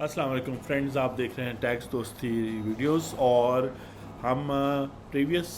अस्सलाम वालेकुम फ्रेंड्स, आप देख रहे हैं टैक्स दोस्ती वीडियोस और हम प्रीवियस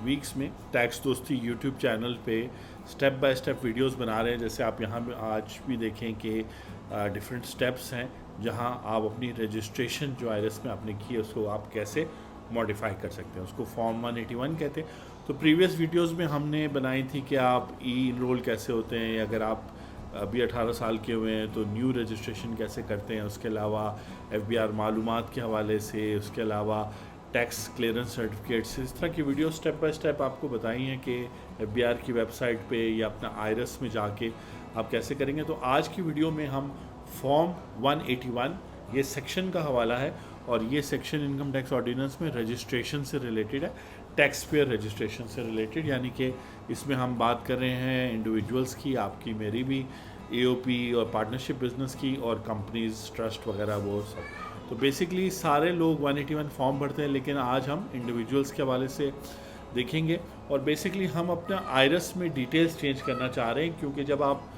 वीक्स में टैक्स दोस्ती यूट्यूब चैनल पे स्टेप बाय स्टेप वीडियोस बना रहे हैं। जैसे आप यहाँ पे आज भी देखें कि डिफरेंट स्टेप्स हैं जहाँ आप अपनी रजिस्ट्रेशन जो आईआरएस में आपने की है उसको आप कैसे मॉडिफाई कर सकते हैं। उसको फॉर्म 181 कहते हैं। तो प्रीवियस वीडियोस में हमने बनाई थी कि आप ई इनरोल कैसे होते हैं, अगर आप अभी 18 साल के हुए हैं तो न्यू रजिस्ट्रेशन कैसे करते हैं। उसके अलावा एफबीआर मालूमात के हवाले से, उसके अलावा टैक्स क्लियरेंस सर्टिफिकेट से, इस तरह की वीडियो स्टेप बाय स्टेप आपको बताई हैं कि एफबीआर की वेबसाइट पे या अपना आईआरएस में जाके आप कैसे करेंगे। तो आज की वीडियो में हम फॉर्म 181 ये सेक्शन का हवाला है और ये सेक्शन इनकम टैक्स ऑर्डिनेंस में रजिस्ट्रेशन से रिलेटेड है, टैक्स पेयर रजिस्ट्रेशन से रिलेटेड, यानी कि इसमें हम बात कर रहे हैं इंडिविजुअल्स की, आपकी मेरी भी, एओपी और पार्टनरशिप बिजनेस की, और कंपनीज, ट्रस्ट वगैरह वो सब। तो बेसिकली सारे लोग 181 फॉर्म भरते हैं, लेकिन आज हम इंडिविजुअल्स के हवाले से देखेंगे। और बेसिकली हम अपना आईआरएस में डिटेल्स चेंज करना चाह रहे हैं, क्योंकि जब आप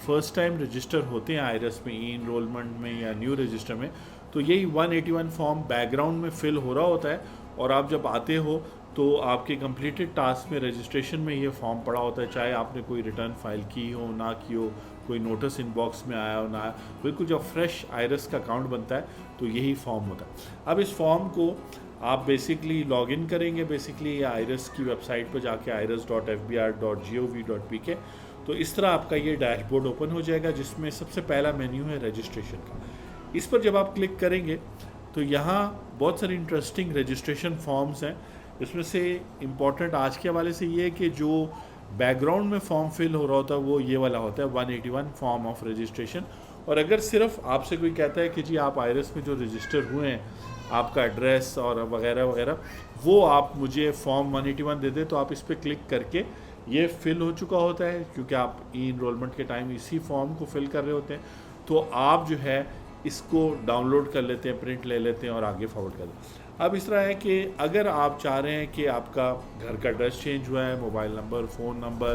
फर्स्ट टाइम रजिस्टर होते हैं आईआरएस में, ई इनरोलमेंट में या न्यू रजिस्टर में, तो यही 181 फॉर्म बैकग्राउंड में फिल हो रहा होता है और आप जब आते हो तो आपके कंप्लीटेड टास्क में रजिस्ट्रेशन में ये फॉर्म पड़ा होता है, चाहे आपने कोई रिटर्न फाइल की हो ना की हो, कोई नोटिस इनबॉक्स में आया हो ना आया, बिल्कुल जब फ्रेश आईआरएस का अकाउंट बनता है तो यही फॉर्म होता है। अब इस फॉर्म को आप बेसिकली लॉगिन करेंगे, बेसिकली आईआरएस की वेबसाइट पर जाके irs.fbr.gov.pk। तो इस तरह आपका ये डैशबोर्ड ओपन हो जाएगा, जिसमें सबसे पहला मेन्यू है रजिस्ट्रेशन का। इस पर जब आप क्लिक करेंगे तो यहाँ बहुत सारी इंटरेस्टिंग रजिस्ट्रेशन फॉर्म्स हैं। इसमें से इम्पॉर्टेंट आज के हवाले से ये है कि जो बैकग्राउंड में फॉर्म फिल हो रहा होता है वो ये वाला होता है 181 फॉर्म ऑफ रजिस्ट्रेशन। और अगर सिर्फ आपसे कोई कहता है कि जी आप आईआरएस में जो रजिस्टर हुए हैं, आपका एड्रेस और वगैरह वगैरह, वो आप मुझे फॉर्म 181 दे दें, तो आप इस पर क्लिक करके ये फिल हो चुका होता है, क्योंकि आप ई इनरोलमेंट के टाइम इसी फॉर्म को फिल कर रहे होते हैं। तो आप जो है इसको डाउनलोड कर लेते हैं, प्रिंट ले लेते हैं और आगे फॉरवर्ड कर देते हैं। अब इस तरह है कि अगर आप चाह रहे हैं कि आपका घर का एड्रेस चेंज हुआ है, mobile number, phone number,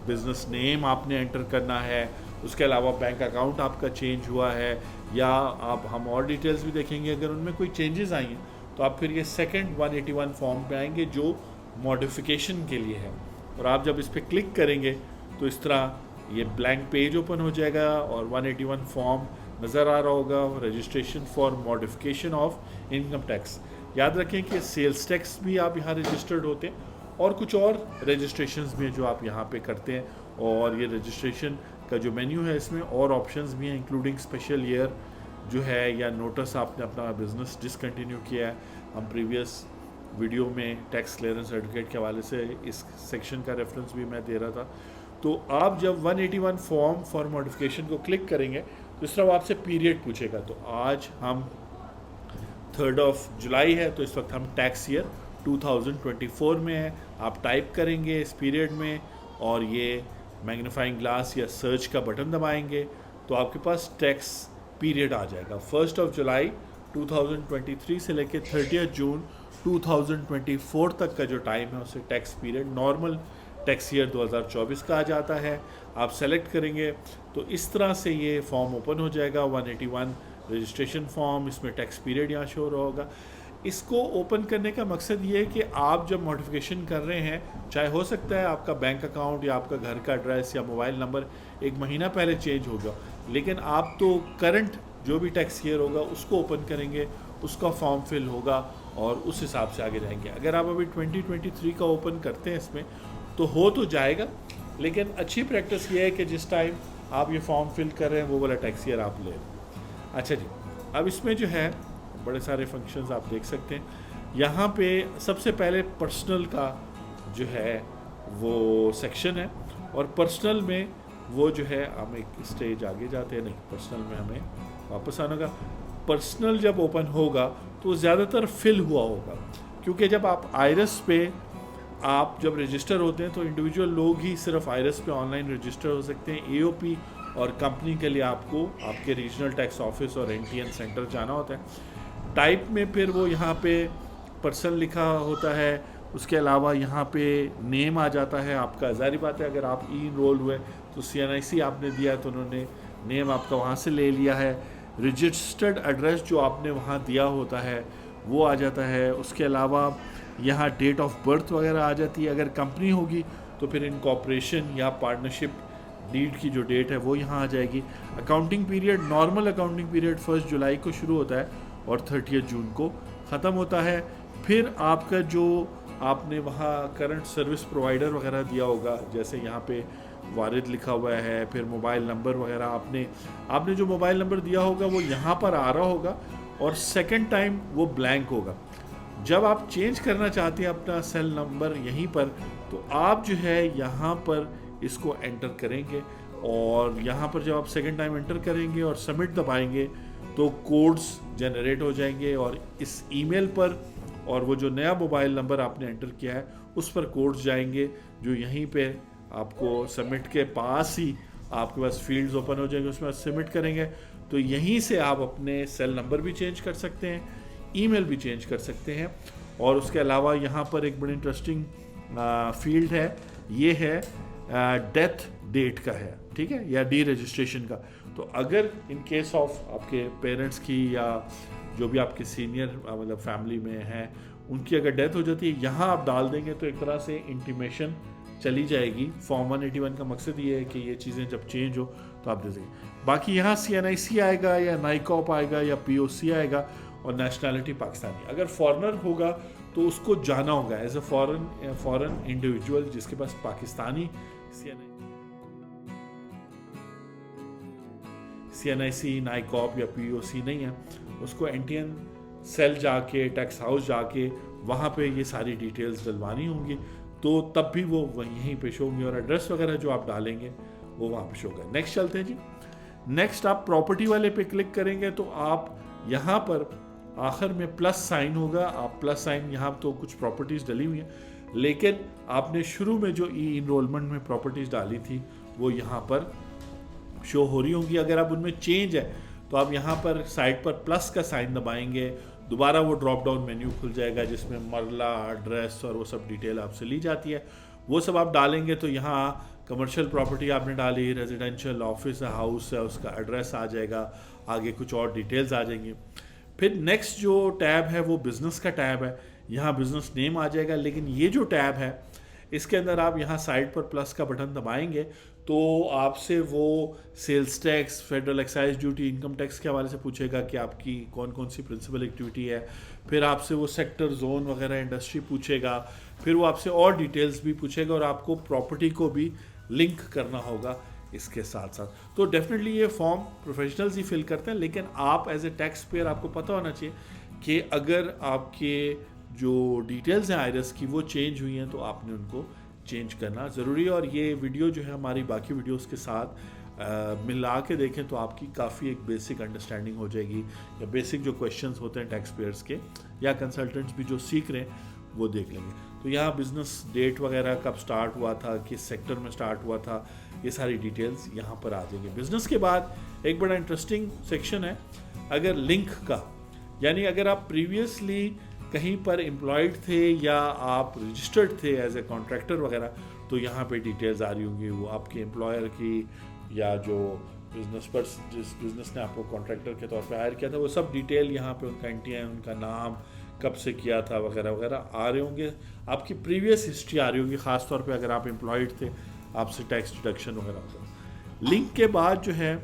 business name आपने एंटर करना है, उसके अलावा बैंक अकाउंट आपका चेंज हुआ है, या आप हम और डिटेल्स भी देखेंगे, अगर उनमें कोई चेंजेस आई हैं तो आप फिर ये सेकंड 181 फॉर्म पे आएंगे जो मॉडिफिकेशन के लिए है। और आप जब इस पर क्लिक करेंगे तो इस तरह ये ब्लैंक पेज ओपन हो जाएगा और 181 फॉर्म नज़र आ रहा होगा, registration for modification of income tax. याद रखें कि सेल्स टैक्स भी आप यहाँ रजिस्टर्ड होते हैं और कुछ और रजिस्ट्रेशंस भी हैं जो आप यहाँ पे करते हैं। और ये रजिस्ट्रेशन का जो मेन्यू है इसमें और ऑप्शंस भी हैं, इंक्लूडिंग स्पेशल ईयर जो है, या नोटिस आपने अपना बिजनेस डिसकंटिन्यू किया है। हम प्रीवियस वीडियो में टैक्स क्लियरेंस सर्टिफिकेट के हवाले से इस सेक्शन का रेफरेंस भी मैं दे रहा था। तो आप जब 181 फॉर्म फॉर मॉडिफिकेशन को क्लिक करेंगे तो इस तरह वो आपसे पीरियड पूछेगा। तो आज हम 3 जुलाई है, तो इस वक्त हम टैक्स ईयर 2024 में है। आप टाइप करेंगे इस पीरियड में और ये मैग्नीफाइंग ग्लास या सर्च का बटन दबाएंगे तो आपके पास टैक्स पीरियड आ जाएगा। 1 जुलाई 2023 से लेकर 30 जून 2024 तक का जो टाइम है उसे tax period, normal tax year 2024 कहा जाता है। आप सेलेक्ट करेंगे तो इस तरह से ये फॉर्म ओपन हो जाएगा, 181 रजिस्ट्रेशन फॉर्म, इसमें टैक्स पीरियड यहाँ शो हो रहा होगा। इसको ओपन करने का मकसद ये है कि आप जब मॉडिफिकेशन कर रहे हैं, चाहे हो सकता है आपका बैंक अकाउंट या आपका घर का एड्रेस या मोबाइल नंबर 1 महीना पहले चेंज होगा, लेकिन आप तो करंट जो भी टैक्स ईयर होगा उसको ओपन करेंगे, उसका फॉर्म फिल होगा और उस हिसाब से आगे जाएंगे। अगर आप अभी 2023 का ओपन करते हैं इसमें तो हो तो जाएगा, लेकिन अच्छी प्रैक्टिस ये है कि जिस टाइम आप ये फॉर्म फिल कर रहे हैं वो वाला टैक्स ईयर आप लें। अच्छा जी, अब इसमें जो है बड़े सारे फंक्शंस आप देख सकते हैं। यहाँ पे सबसे पहले पर्सनल का जो है वो सेक्शन है, और पर्सनल में वो जो है, हम एक स्टेज आगे जाते हैं, नहीं पर्सनल में हमें वापस आना होगा। पर्सनल जब ओपन होगा तो ज़्यादातर फिल हुआ होगा, क्योंकि जब आप आईआरएस पे आप जब रजिस्टर होते हैं तो इंडिविजुअल लोग ही सिर्फ आईआरएस पे ऑनलाइन रजिस्टर हो सकते हैं। एओपी और कंपनी के लिए आपको आपके रीजनल टैक्स ऑफिस और एनटीएन सेंटर जाना होता है। टाइप में फिर वो यहाँ पे पर्सन लिखा होता है, उसके अलावा यहाँ पे नेम आ जाता है आपका। ज़ाहिर बात है अगर आप ई इनरोल हुए तो CNIC आपने दिया तो उन्होंने नेम आपका वहाँ से ले लिया है। रजिस्टर्ड एड्रेस जो आपने वहाँ दिया होता है वो आ जाता है। उसके अलावा यहाँ डेट ऑफ बर्थ वगैरह आ जाती है। अगर कंपनी होगी तो फिर इनकॉर्पोरेशन या पार्टनरशिप डीड की जो डेट है वो यहाँ आ जाएगी। Accounting period, normal accounting period 1 जुलाई को शुरू होता है और 30 जून को ख़त्म होता है। फिर आपका जो आपने वहाँ करंट सर्विस प्रोवाइडर वगैरह दिया होगा, जैसे यहाँ पे वारिद लिखा हुआ है, फिर मोबाइल नंबर वगैरह आपने जो मोबाइल नंबर दिया होगा वो यहाँ पर आ रहा होगा और सेकंड टाइम वो ब्लैंक होगा। जब आप चेंज करना चाहते हैं अपना सेल नंबर यहीं पर, तो आप जो है यहाँ पर इसको एंटर करेंगे और यहाँ पर जब आप सेकंड टाइम एंटर करेंगे और सबमिट दबाएंगे तो कोड्स जनरेट हो जाएंगे और इस ईमेल पर और वो जो नया मोबाइल नंबर आपने एंटर किया है उस पर कोड्स जाएंगे जो यहीं पे आपको सबमिट के पास ही आपके पास फील्ड्स ओपन हो जाएंगे, उसमें सबमिट करेंगे तो यहीं से आप अपने सेल नंबर भी चेंज कर सकते हैं, ईमेल भी चेंज कर सकते हैं। और उसके अलावा यहाँ पर एक बड़ी इंटरेस्टिंग फील्ड है, ये है डेथ डेट का है, ठीक है, या डी रजिस्ट्रेशन का। तो अगर इन केस ऑफ आपके पेरेंट्स की या जो भी आपके सीनियर मतलब फैमिली में हैं उनकी अगर डेथ हो जाती है, यहाँ आप डाल देंगे तो एक तरह से इंटीमेशन चली जाएगी। फॉर्म 181 का मकसद ये है कि ये चीज़ें जब चेंज हो तो आप दे देंगे। बाकी यहाँ CNIC आएगा या नाइकॉप आएगा या POC आएगा और नेशनैलिटी पाकिस्तानी। अगर फॉरेनर होगा तो उसको जाना होगा एज अ फॉरेन इंडिविजुअल जिसके पास पाकिस्तानी CNIC, नाइकॉप या POC नहीं है, उसको NTN सेल जाके, टैक्स हाउस जाके वहाँ पे ये सारी डिटेल्स डलवानी होंगी, तो तब भी वो वहीं पे शो होंगी और एड्रेस वगैरह जो आप डालेंगे वो वहाँ पे शो होगा। नेक्स्ट चलते हैं जी। नेक्स्ट आप प्रॉपर्टी वाले पे क्लिक करेंगे तो आप यहाँ पर आखिर में प्लस साइन होगा। आप प्लस साइन, यहाँ तो कुछ प्रॉपर्टीज़ डली हुई हैं लेकिन आपने शुरू में जो ई-इनरोलमेंट में प्रॉपर्टीज़ डाली थी वो यहाँ पर शो हो रही होंगी। अगर आप उनमें चेंज है तो आप यहाँ पर साइड पर प्लस का साइन दबाएंगे, दोबारा वो ड्रॉप डाउन मेन्यू खुल जाएगा जिसमें मरला, एड्रेस और वो सब डिटेल आपसे ली जाती है, वो सब आप डालेंगे। तो यहाँ कमर्शियल प्रॉपर्टी आपने डाली, रेजिडेंशियल ऑफिस है, हाउस है, उसका एड्रेस आ जाएगा, आगे कुछ और डिटेल्स आ जाएंगी। फिर नेक्स्ट जो टैब है वो बिज़नेस का टैब है, यहाँ बिज़नेस नेम आ जाएगा। लेकिन ये जो टैब है इसके अंदर आप यहाँ साइड पर प्लस का बटन दबाएंगे तो आपसे वो sales tax, federal excise duty, income tax के हवाले से पूछेगा कि आपकी कौन कौन सी प्रिंसिपल एक्टिविटी है। फिर आपसे वो सेक्टर, जोन वगैरह, इंडस्ट्री पूछेगा। फिर वो आपसे और डिटेल्स भी पूछेगा और आपको प्रॉपर्टी को भी लिंक करना होगा इसके साथ साथ। तो डेफिनेटली ये फॉर्म प्रोफेशनल्स ही फिल करते हैं, लेकिन आप एज ए टैक्स पेयर आपको पता होना चाहिए कि अगर आपके जो डिटेल्स हैं आईआरएस की वो चेंज हुई हैं तो आपने उनको चेंज करना ज़रूरी है। और ये वीडियो जो है हमारी बाकी वीडियोस के साथ मिला के देखें तो आपकी काफ़ी एक बेसिक अंडरस्टैंडिंग हो जाएगी, या बेसिक जो क्वेश्चंस होते हैं टैक्स पेयर्स के या कंसल्टेंट्स भी जो सीख रहे हैं वो देख लेंगे। तो यहाँ बिज़नेस डेट वगैरह कब स्टार्ट हुआ था, किस सेक्टर में स्टार्ट हुआ था, ये सारी डिटेल्स यहाँ पर आ जाएंगे। बिज़नेस के बाद एक बड़ा इंटरेस्टिंग सेक्शन है अगर लिंक का, यानी अगर आप प्रीवियसली कहीं पर एम्प्लॉयड थे या आप रजिस्टर्ड थे एज ए कॉन्ट्रैक्टर वगैरह, तो यहाँ पे डिटेल्स आ रही होंगी वो आपके एम्प्लॉयर की या जो बिजनेस पर जिस बिज़नेस ने आपको कॉन्ट्रैक्टर के तौर पे हायर किया था वो सब डिटेल यहाँ पे, उनका NTN, उनका नाम, कब से किया था वगैरह वगैरह आ रहे होंगे। आपकी प्रीवियस हिस्ट्री आ रही होगी, ख़ास तौर पे अगर आप एम्प्लॉयड थे, आपसे टैक्स डिडक्शन वगैरह होगा। लिंक के बाद जो है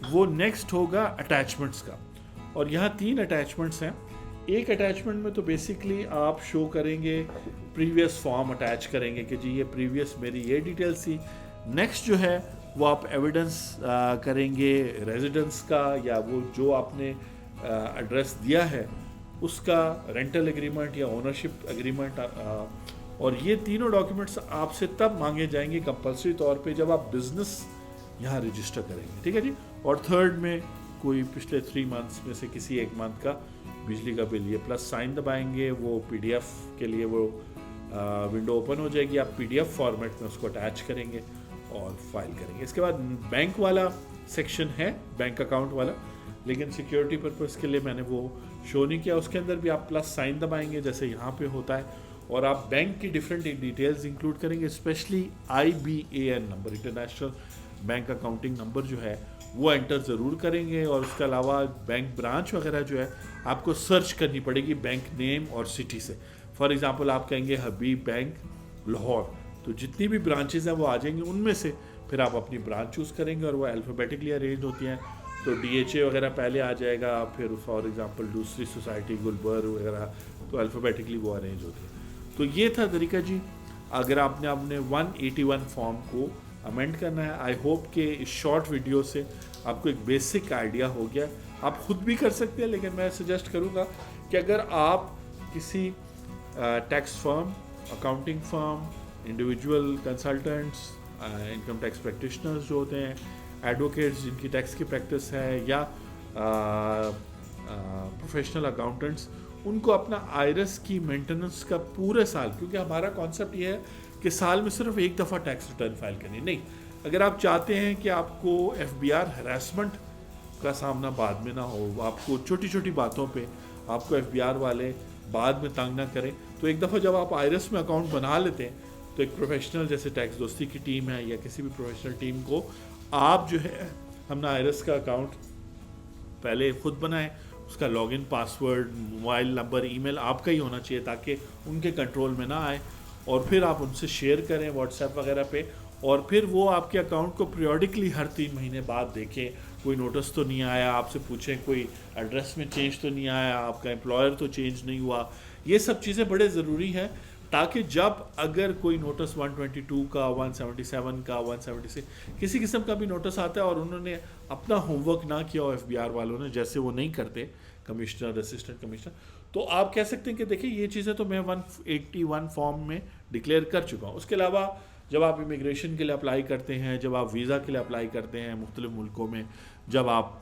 वो नेक्स्ट होगा अटैचमेंट्स का, और यहाँ 3 अटैचमेंट्स हैं। एक अटैचमेंट में तो बेसिकली आप शो करेंगे प्रीवियस फॉर्म अटैच करेंगे कि जी ये प्रीवियस मेरी ये डिटेल्स थी। नेक्स्ट जो है वो आप एविडेंस करेंगे रेजिडेंस का, या वो जो आपने एड्रेस दिया है उसका रेंटल एग्रीमेंट या ओनरशिप एग्रीमेंट, और ये तीनों डॉक्यूमेंट्स आपसे तब मांगे जाएंगे कंपल्सरी तौर पे जब आप बिज़नेस यहाँ रजिस्टर करेंगे, ठीक है जी। और थर्ड में कोई पिछले 3 मंथ्स में से किसी एक मंथ का बिजली का बिल, ये प्लस साइन दबाएंगे, वो PDF के लिए वो विंडो ओपन हो जाएगी, आप PDF फॉर्मेट में उसको अटैच करेंगे और फाइल करेंगे। इसके बाद बैंक वाला सेक्शन है, बैंक अकाउंट वाला, लेकिन सिक्योरिटी पर्पज़ के लिए मैंने वो शो नहीं किया। उसके अंदर भी आप प्लस साइन दबाएंगे जैसे यहाँ पे होता है, और आप बैंक की डिफरेंट डिटेल्स इंक्लूड करेंगे, specially IBAN number, international bank accounting number जो है वो एंटर ज़रूर करेंगे। और उसके अलावा बैंक ब्रांच वगैरह जो है आपको सर्च करनी पड़ेगी बैंक नेम और सिटी से। फॉर एग्ज़ाम्पल आप कहेंगे हबीब बैंक लाहौर, तो जितनी भी ब्रांचेज़ हैं वो आ जाएंगी, उनमें से फिर आप अपनी ब्रांच चूज़ करेंगे और वो अल्फ़ाबेटिकली अरेंज होती हैं। तो DHA वगैरह पहले आ जाएगा, फिर फॉर एग्ज़ाम्पल दूसरी सोसाइटी गुलबर वगैरह, तो अल्फ़ाबेटिकली वो अरेंज होती है। तो ये था तरीका जी, अगर आपने अपने 181 फॉर्म को अमेंड करना है। आई होप कि इस शॉर्ट वीडियो से आपको एक बेसिक आइडिया हो गया। आप खुद भी कर सकते हैं, लेकिन मैं सजेस्ट करूँगा कि अगर आप किसी tax firm, accounting firm, individual consultants, income tax practitioners जो होते हैं, एडवोकेट्स जिनकी टैक्स की प्रैक्टिस है, या प्रोफेशनल अकाउंटेंट्स, उनको अपना आयरस की मेंटेनेंस का पूरे साल, क्योंकि हमारा कॉन्सेप्ट ये है कि साल में सिर्फ एक दफ़ा टैक्स रिटर्न फाइल करनी नहीं। अगर आप चाहते हैं कि आपको FBR हरासमेंट का सामना बाद में ना हो, आपको छोटी छोटी बातों पे आपको FBR वाले बाद में तंग ना करें, तो एक दफ़ा जब आप आयरस में अकाउंट बना लेते हैं तो एक प्रोफेशनल जैसे टैक्स दोस्ती की टीम है या किसी भी प्रोफेशनल टीम को आप जो है हमने आयरस का अकाउंट पहले खुद बनाएं, उसका login password, mobile number, email आपका ही होना चाहिए ताकि उनके कंट्रोल में ना आए, और फिर आप उनसे शेयर करें व्हाट्सएप वगैरह पे, और फिर वो आपके अकाउंट को पीरियोडिकली हर 3 महीने बाद देखें कोई नोटिस तो नहीं आया, आपसे पूछें कोई एड्रेस में चेंज तो नहीं आया, आपका एम्प्लॉयर तो चेंज नहीं हुआ। ये सब चीज़ें बड़े ज़रूरी हैं ताकि जब अगर कोई नोटिस 122 का, 177 का, 176 किसी किस्म का भी नोटिस आता है और उन्होंने अपना होमवर्क ना किया हो FBR वालों ने, जैसे वो नहीं करते कमिश्नर, असिस्टेंट कमिश्नर, तो आप कह सकते हैं कि देखिए ये चीज़ें तो मैं 181 फॉर्म में डिक्लेयर कर चुका हूँ। उसके अलावा जब आप इमिग्रेशन के लिए अप्लाई करते हैं, जब आप वीज़ा के लिए अप्लाई करते हैं मुख्तलिफ मुल्कों में, जब आप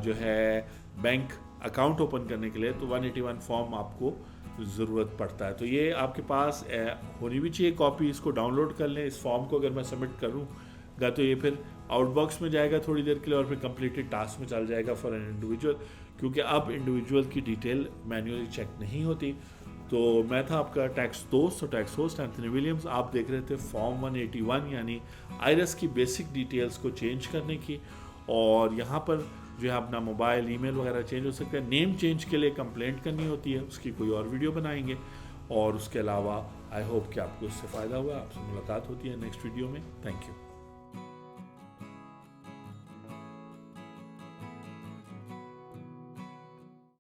जो है बैंक अकाउंट ओपन करने के लिए, तो 181 फॉर्म आपको ज़रूरत पड़ता है। तो ये आपके पास होनी भी चाहिए कॉपी, इसको डाउनलोड कर लें। इस फॉर्म को अगर मैं सबमिट करूँगा तो ये फिर आउटबॉक्स में जाएगा थोड़ी देर के लिए और फिर कंप्लीटेड टास्क में चल जाएगा फॉर एन इंडिविजुअल, क्योंकि अब इंडिविजुअल की डिटेल मैन्युअली चेक नहीं होती। तो मैं था आपका टैक्स दोस्त और टैक्स होस्ट एंथनी विलियम्स। आप देख रहे थे फॉर्म 181 यानी आयरस की बेसिक डिटेल्स को चेंज करने की, और यहाँ पर जो है अपना मोबाइल, ईमेल वगैरह चेंज हो सकता है। नेम चेंज के लिए कंप्लेंट करनी होती है, उसकी कोई और वीडियो बनाएंगे। और उसके अलावा आई होप कि आपको इससे फ़ायदा हुआ। आपसे मुलाकात होती है नेक्स्ट वीडियो में। Thank you.